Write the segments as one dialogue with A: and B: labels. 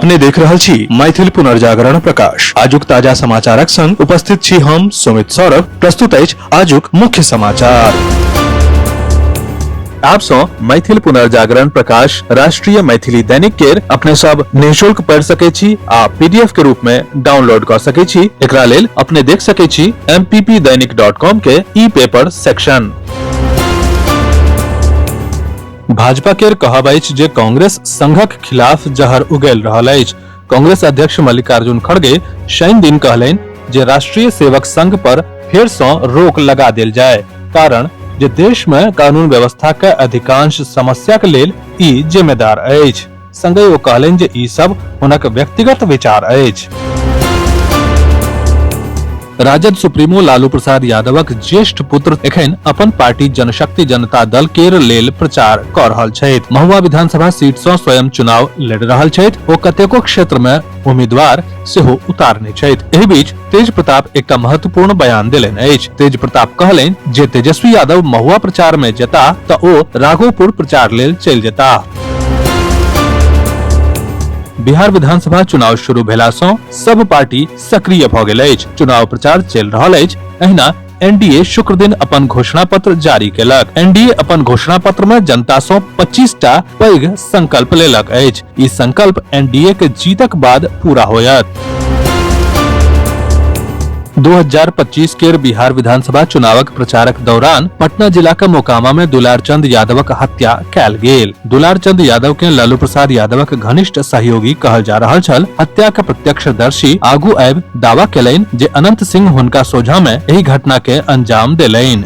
A: अपने देख रहल छी मैथिल पुनर्जागरण प्रकाश। आजुक ताजा समाचारक संग उपस्थित छी हम सुमित सौरभ। प्रस्तुत अछि आजुक मुख्य समाचार। आप सो मैथिल पुनर्जागरण प्रकाश राष्ट्रीय मैथिली दैनिक केर अपने सब निःशुल्क पढ़ सके छी आ पीडीएफ के रूप में डाउनलोड कर सके छी। एकरा लेल अपने देख सके छी mppdainik.com के ई पेपर सेक्शन। भाजपा केर कहब अछि जे कांग्रेस संघक खिलाफ जहर उगल रहल अछि। कांग्रेस अध्यक्ष मल्लिकार्जुन खड़गे शनि दिन कहलनि जे राष्ट्रीय सेवक संघ पर फेर सँ रोक लगा देल जाय, कारण जे देश में कानून व्यवस्था के अधिकांश समस्या के लेल ई जिम्मेदार अछि। संगहि ओ कहलनि जे ई सब हुनक व्यक्तिगत विचार अछि। राजद सुप्रीमो लालू प्रसाद यादवक ज्येष्ठ पुत्र एखन अपन पार्टी जनशक्ति जनता दल केर लेल प्रचार कऽ रहल छथि। महुआ विधानसभा सीट सँ स्वयं चुनाव लड़ि रहल छथि। ओ कतेको क्षेत्र में उम्मीदवार सेहो उतारने छथि। एहि बीच तेज प्रताप एकटा महत्वपूर्ण बयान देलनि अछि। तेज प्रताप कहलनि जे तेजस्वी यादव महुआ प्रचार में जेता तऽ ओ राघोपुर प्रचार लेल चलि जेता। बिहार विधानसभा चुनाव शुरू भेला सँ सब पार्टी सक्रिय भऽ गेल अछि। चुनाव प्रचार चलि रहल अछि। एहिना एनडीए शुक्र दिन अपन घोषणा पत्र जारी केलक। एनडीए अपन घोषणा पत्र में जनता सँ 25टा पैघ संकल्प लेलक अछि। ई संकल्प एनडीए के जीतक बाद पूरा होयत। 2025 केर बिहार विधानसभा चुनावक प्रचारक दौरान पटना जिला के मोकामा में दुलारचंद यादवक हत्या कैल गेल। दुलारचंद यादव के लालू प्रसाद यादवक घनिष्ठ सहयोगी कहल जा रहल छल। हत्या के प्रत्यक्षदर्शी आगू आबि दावा केलनि जे अनंत सिंह हुनका सोझा में एहि घटना के अंजाम देलनि।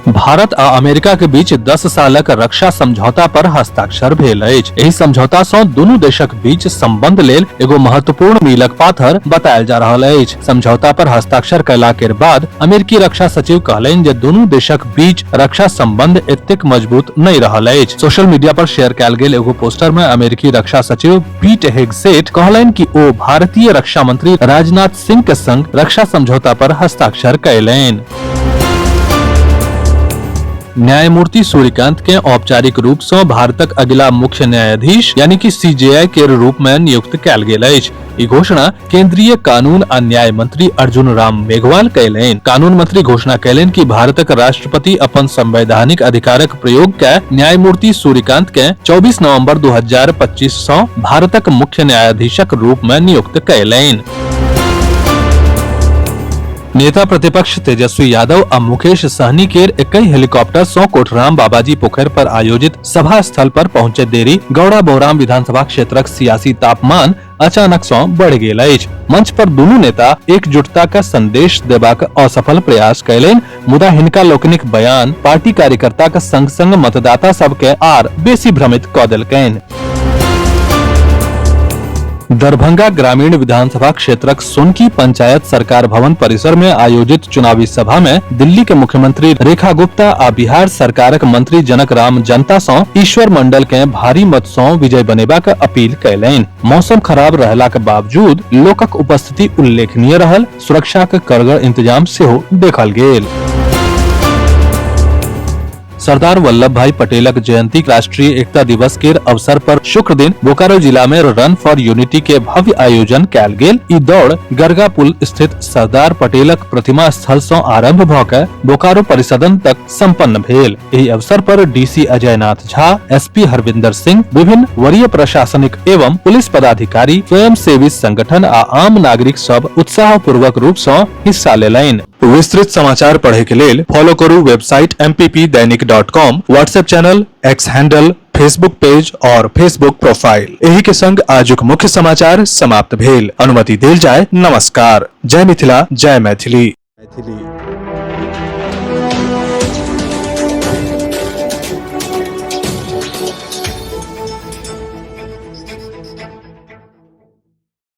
A: भारत आ अमेरिका के बीच 10 सालक रक्षा समझौता पर हस्ताक्षर भेल अछि। एहि समझौता सँ दुनू देशक बीच संबंध लेल एगो महत्वपूर्ण मीलक पाथर बतायल जा रहल अछि। समझौता पर हस्ताक्षर कयला के बाद अमेरिकी रक्षा सचिव कहलनि जे दुनू देशक बीच रक्षा संबंध एतेक मजबूत नहि रहल अछि। सोशल मीडिया पर शेयर कयल गेल एगो पोस्टर में अमेरिकी रक्षा सचिव पीट हेगसेट कहलनि कि ओ भारतीय रक्षा मंत्री राजनाथ सिंह के संग रक्षा समझौता पर हस्ताक्षर कयलनि। न्यायमूर्ति सूर्यकांत के औपचारिक रूप सँ भारतक अगिला मुख्य न्यायाधीश यानी कि सीजेआई के रूप में नियुक्त कयल गेल अछि। ई घोषणा केंद्रीय कानून आ न्याय मंत्री अर्जुन राम मेघवाल कयलनि। कानून मंत्री घोषणा कयलनि कि भारतक राष्ट्रपति अपन संवैधानिक अधिकारक प्रयोग के न्यायमूर्ति सूर्यकांत के 24 नवंबर 2025 सँ भारतक मुख्य न्यायाधीशक रूप में नियुक्त कयलनि। नेता प्रतिपक्ष तेजस्वी यादव आ मुकेश सहनी केर एकई हेलीकॉप्टर सँ कोठराम बाबाजी पोखर पर आयोजित सभा स्थल पर पहुंचे देरी गौड़ा बौराम विधानसभा क्षेत्रक सियासी तापमान अचानक सँ बढ़ि गेल अछि। मंच पर दुनू नेता एकजुटता का संदेश देबाक असफल प्रयास कयलनि, मुदा हिनका लोकनिक बयान पार्टी कार्यकर्ताक संग संग मतदाता सब के आर बेसी भ्रमित कऽ देलकनि। दरभंगा ग्रामीण विधानसभा क्षेत्रक सोनकी पंचायत सरकार भवन परिसर में आयोजित चुनावी सभा में दिल्ली के मुख्यमंत्री रेखा गुप्ता आ बिहार सरकारक मंत्री जनक राम जनता सँ ईश्वर मंडल के भारी मत सँ विजय बनेबाक अपील कयलनि। मौसम खराब रहलाक बावजूद लोकक उपस्थिति उल्लेखनीय रहल। सुरक्षाक कड़गर इंतजाम सेहो देखल गेल। सरदार वल्लभ भाई पटेलक जयंती राष्ट्रीय एकता दिवस के अवसर पर शुक्र दिन बोकारो जिला में रन फॉर यूनिटी के भव्य आयोजन कयल गेल। ई दौड़ गरगा पुल स्थित सरदार पटेलक प्रतिमा स्थल सँ आरंभ भऽ कऽ बोकारो परिसदन तक संपन्न भेल। एहि अवसर पर डीसी अजय नाथ झा, एसपी हरविंदर सिंह, विभिन्न वरीय प्रशासनिक एवं पुलिस पदाधिकारी, स्वयंसेवी संगठन आ आम नागरिक सब उत्साह पूर्वक रूप सँ हिस्सा लेलनि। विस्तृत समाचार पढ़े के लेल फॉलो करू website mppdainik.com, WhatsApp channel, x handle, Facebook page और फेसबुक प्रोफाइल। एही के संग आजुक मुख्य समाचार समाप्त भेल। अनुमति देल जाय। नमस्कार। जय मिथिला, जय मैथिली।